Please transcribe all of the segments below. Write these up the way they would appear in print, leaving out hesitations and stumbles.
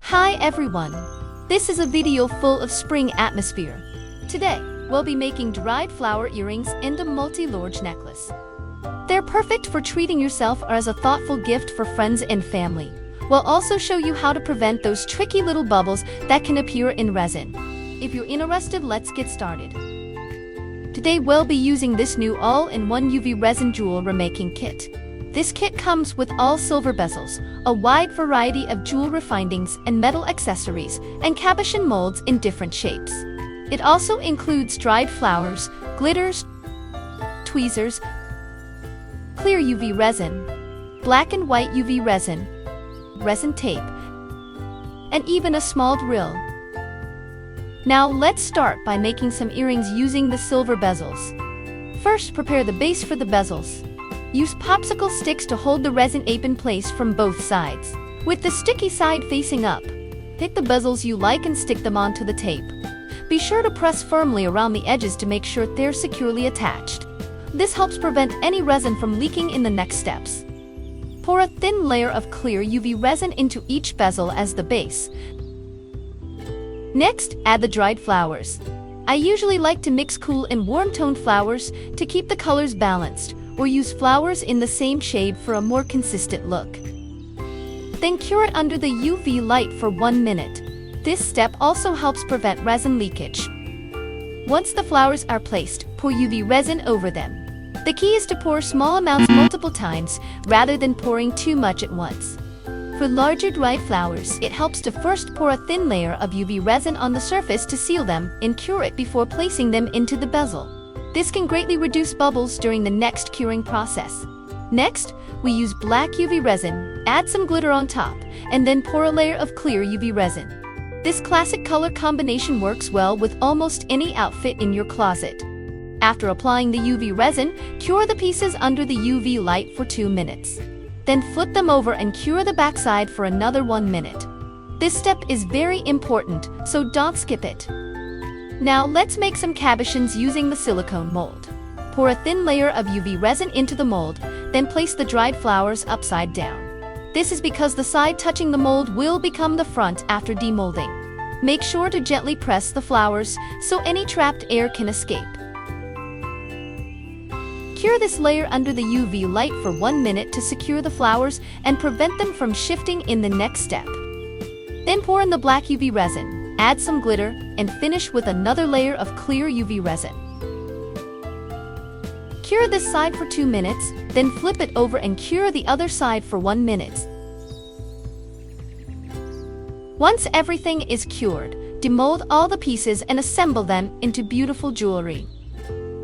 Hi everyone! This is a video full of spring atmosphere. Today, we'll be making dried flower earrings and a multi-large necklace. They're perfect for treating yourself or as a thoughtful gift for friends and family. We'll also show you how to prevent those tricky little bubbles that can appear in resin. If you're interested, let's get started. Today we'll be using this new all-in-one UV resin jewel remaking kit. This kit comes with all silver bezels, a wide variety of jewel refindings and metal accessories, and cabochon molds in different shapes. It also includes dried flowers, glitters, tweezers, clear UV resin, black and white UV resin, resin tape, and even a small drill. Now let's start by making some earrings using the silver bezels. First, prepare the base for the bezels. Use popsicle sticks to hold the resin tape in place from both sides. With the sticky side facing up, pick the bezels you like and stick them onto the tape. Be sure to press firmly around the edges to make sure they're securely attached. This helps prevent any resin from leaking in the next steps. Pour a thin layer of clear UV resin into each bezel as the base. Next, add the dried flowers. I usually like to mix cool and warm-toned flowers to keep the colors balanced, or use flowers in the same shade for a more consistent look. Then cure it under the UV light for 1 minute. This step also helps prevent resin leakage. Once the flowers are placed, pour UV resin over them. The key is to pour small amounts multiple times rather than pouring too much at once. For larger dried flowers, it helps to first pour a thin layer of UV resin on the surface to seal them and cure it before placing them into the bezel. This can greatly reduce bubbles during the next curing process. Next, we use black UV resin, add some glitter on top, and then pour a layer of clear UV resin. This classic color combination works well with almost any outfit in your closet. After applying the UV resin, cure the pieces under the UV light for 2 minutes. Then flip them over and cure the backside for another 1 minute. This step is very important, so don't skip it. Now let's make some cabochons using the silicone mold. Pour a thin layer of UV resin into the mold, then place the dried flowers upside down. This is because the side touching the mold will become the front after demolding. Make sure to gently press the flowers so any trapped air can escape. Cure this layer under the UV light for 1 minute to secure the flowers and prevent them from shifting in the next step. Then pour in the black UV resin, add some glitter, and finish with another layer of clear UV resin. Cure this side for 2 minutes, then flip it over and cure the other side for 1 minute. Once everything is cured, demold all the pieces and assemble them into beautiful jewelry.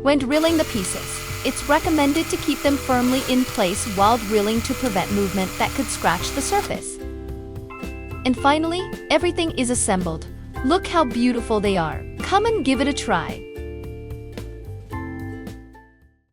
When drilling the pieces, it's recommended to keep them firmly in place while drilling to prevent movement that could scratch the surface. And finally, everything is assembled. Look how beautiful they are. Come and give it a try.